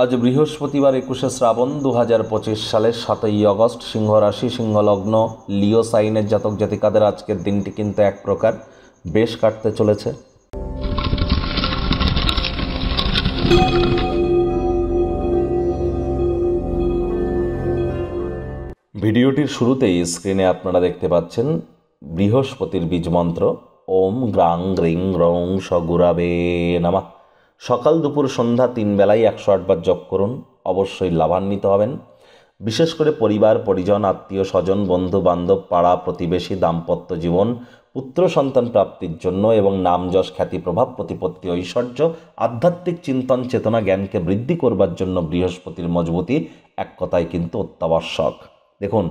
আজ বৃহস্পতিবার 21শে শ্রাবণ 2025 সালের 7ই অগস্ট। সিংহ রাশি, সিংহ লগ্ন, লিও সাইনের জাতক জাতিকাদের আজকের দিনটি কিন্তু এক প্রকার বেশ কাটতে চলেছে। ভিডিওটির শুরুতেই স্ক্রিনে আপনারা দেখতে পাচ্ছেন বৃহস্পতির বীজমন্ত্র ওম গ্রাং গ্রিং রং স গুরাবে নমঃ। সকাল দুপুর সন্ধ্যা 3 বেলায় 108 বার জপ করুন, অবশ্যই লাভান্বিত হবেন। বিশেষ করে পরিবার পরিজন, আত্মীয় স্বজন, বন্ধু বান্ধব, পাড়া প্রতিবেশী, দাম্পত্য জীবন, পুত্র সন্তান প্রাপ্তির জন্য এবং নাম যশ খ্যাতি প্রভাব প্রতিপত্তি ঐশ্বর্য, আধ্যাত্মিক চিন্তন চেতনা জ্ঞানকে বৃদ্ধি করবার জন্য বৃহস্পতির মজবুতি এক কথায় কিন্তু অত্যাবশ্যক। দেখুন,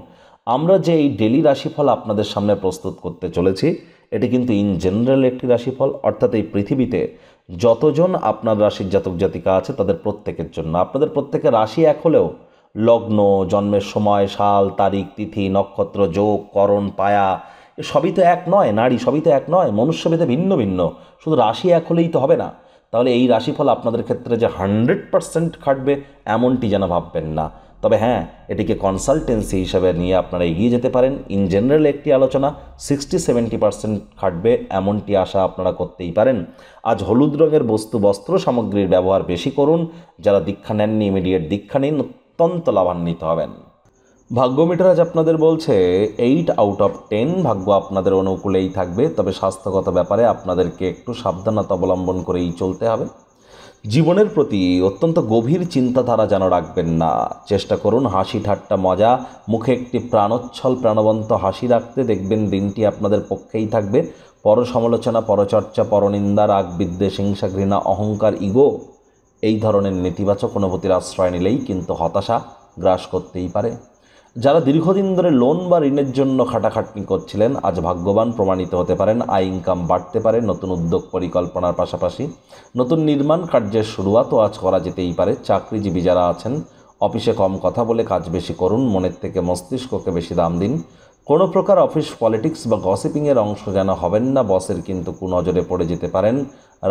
আমরা যে এই ডেলি রাশিফল আপনাদের সামনে প্রস্তুত করতে চলেছি, এটি কিন্তু ইন জেনারেল একটি রাশিফল, অর্থাৎ এই পৃথিবীতে যতজন আপনার রাশির জাতক জাতিকা আছে তাদের প্রত্যেকের জন্য। আপনাদের প্রত্যেকের রাশি এক হলেও লগ্ন, জন্মের সময়, সাল, তারিখ, তিথি, নক্ষত্র, যোগ, করণ, পায়া এ সবই তো এক নয়। নারী সবই তো এক নয়, মনুষ্যভেদে ভিন্ন ভিন্ন। শুধু রাশি এক হলেই তো হবে না। তাহলে এই রাশিফল আপনাদের ক্ষেত্রে যে 100% খাটবে এমনটি যেন ভাববেন না। তবে হ্যাঁ, এটিকে কনসালটেন্সি হিসাবে নিয়ে আপনারা এগিয়ে যেতে পারেন। ইন জেনারেল একটি আলোচনা 60-70% খাটবে এমনটি আশা আপনারা করতেই পারেন। আজ হলুদ রঙের বস্ত্র সামগ্রীর ব্যবহার বেশি করুন। যারা দীক্ষা নেননি, ইমিডিয়েট দীক্ষা নিন, অত্যন্ত লাভান্বিত হবেন। ভাগ্য মিটার আজ আপনাদের বলছে 8 আউট অফ 10 ভাগ্য আপনাদের অনুকূলেই থাকবে। তবে স্বাস্থ্যগত ব্যাপারে আপনাদেরকে একটু সাবধানতা অবলম্বন করেই চলতে হবে। জীবনের প্রতি অত্যন্ত গভীর চিন্তাধারা যেন রাখবেন না। চেষ্টা করুন হাসি ঠাট্টা মজা, মুখে একটি প্রাণোচ্ছল প্রাণবন্ত হাসি রাখতে। দেখবেন দিনটি আপনাদের পক্ষেই থাকবে। পর সমালোচনা, পরচর্চা, পরনিন্দা, রাগ, বিদ্বেষ, হিংসা, ঘৃণা, অহংকার, ইগো এই ধরনের নেতিবাচক অনুভূতির আশ্রয় নিলেই কিন্তু হতাশা গ্রাস করতেই পারে। যারা দীর্ঘদিন ধরে লোন বা ঋণের জন্য খাটাখাটনি করছিলেন, আজ ভাগ্যবান প্রমাণিত হতে পারেন। আয় ইনকাম বাড়তে পারে। নতুন উদ্যোগ পরিকল্পনার পাশাপাশি নতুন নির্মাণ কার্যের শুরুয়াতও আজ করা যেতেই পারে। চাকরিজীবী যারা আছেন, অফিসে কম কথা বলে কাজ বেশি করুন। মনের থেকে মস্তিষ্ককে বেশি দাম দিন। কোনো প্রকার অফিস পলিটিক্স বা গসিপিংয়ের অংশ যেন হবেন না। বসের কিন্তু কুনজরে পড়ে যেতে পারেন।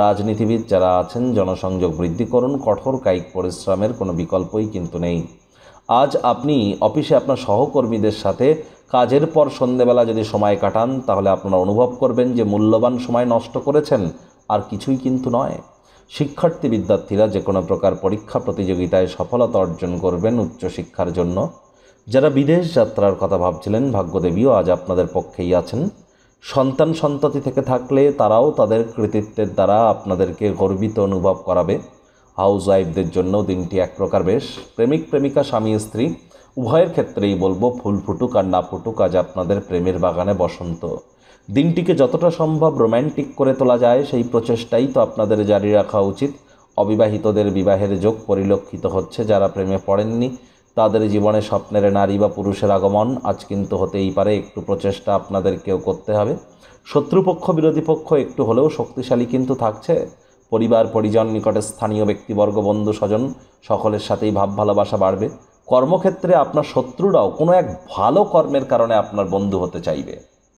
রাজনীতিবিদ যারা আছেন, জনসংযোগ বৃদ্ধি করুন। কঠোর কায়িক পরিশ্রমের কোনো বিকল্পই কিন্তু নেই। আজ আপনি অফিসে আপনার সহকর্মীদের সাথে কাজের পর সন্ধেবেলা যদি সময় কাটান, তাহলে আপনারা অনুভব করবেন যে মূল্যবান সময় নষ্ট করেছেন, আর কিছুই কিন্তু নয়। শিক্ষার্থী বিদ্যার্থীরা যে কোনো প্রকার পরীক্ষা প্রতিযোগিতায় সফলতা অর্জন করবেন উচ্চশিক্ষার জন্য। যারা বিদেশ যাত্রার কথা ভাবছিলেন, ভাগ্যদেবীও আজ আপনাদের পক্ষেই আছেন। সন্তান সন্ততি থেকে থাকলে তারাও তাদের কৃতিত্বের দ্বারা আপনাদেরকে গর্বিত অনুভব করাবে। হাউস ওয়াইফদের জন্য দিনটি এক প্রকার বেশ। প্রেমিক প্রেমিকা, স্বামী স্ত্রী উভয়ের ক্ষেত্রেই বলবো, ফুল ফুটুক আর না ফুটুক, আজ আপনাদের প্রেমের বাগানে বসন্ত। দিনটিকে যতটা সম্ভব রোম্যান্টিক করে তোলা যায় সেই প্রচেষ্টাই তো আপনাদের জারি রাখা উচিত। অবিবাহিতদের বিবাহের যোগ পরিলক্ষিত হচ্ছে। যারা প্রেমে পড়েননি তাদের জীবনে স্বপ্নের নারী বা পুরুষের আগমন আজ কিন্তু হতেই পারে। একটু প্রচেষ্টা আপনাদেরকেও করতে হবে। শত্রুপক্ষ বিরোধী পক্ষ একটু হলেও শক্তিশালী কিন্তু থাকছে। পরিবার পরিজন, নিকটে স্থানীয় ব্যক্তিবর্গ, বন্ধু স্বজন সকলের সাথেই ভাব ভালোবাসা বাড়বে। কর্মক্ষেত্রে আপনার শত্রুরাও কোনো এক ভালো কর্মের কারণে আপনার বন্ধু হতে চাইবে।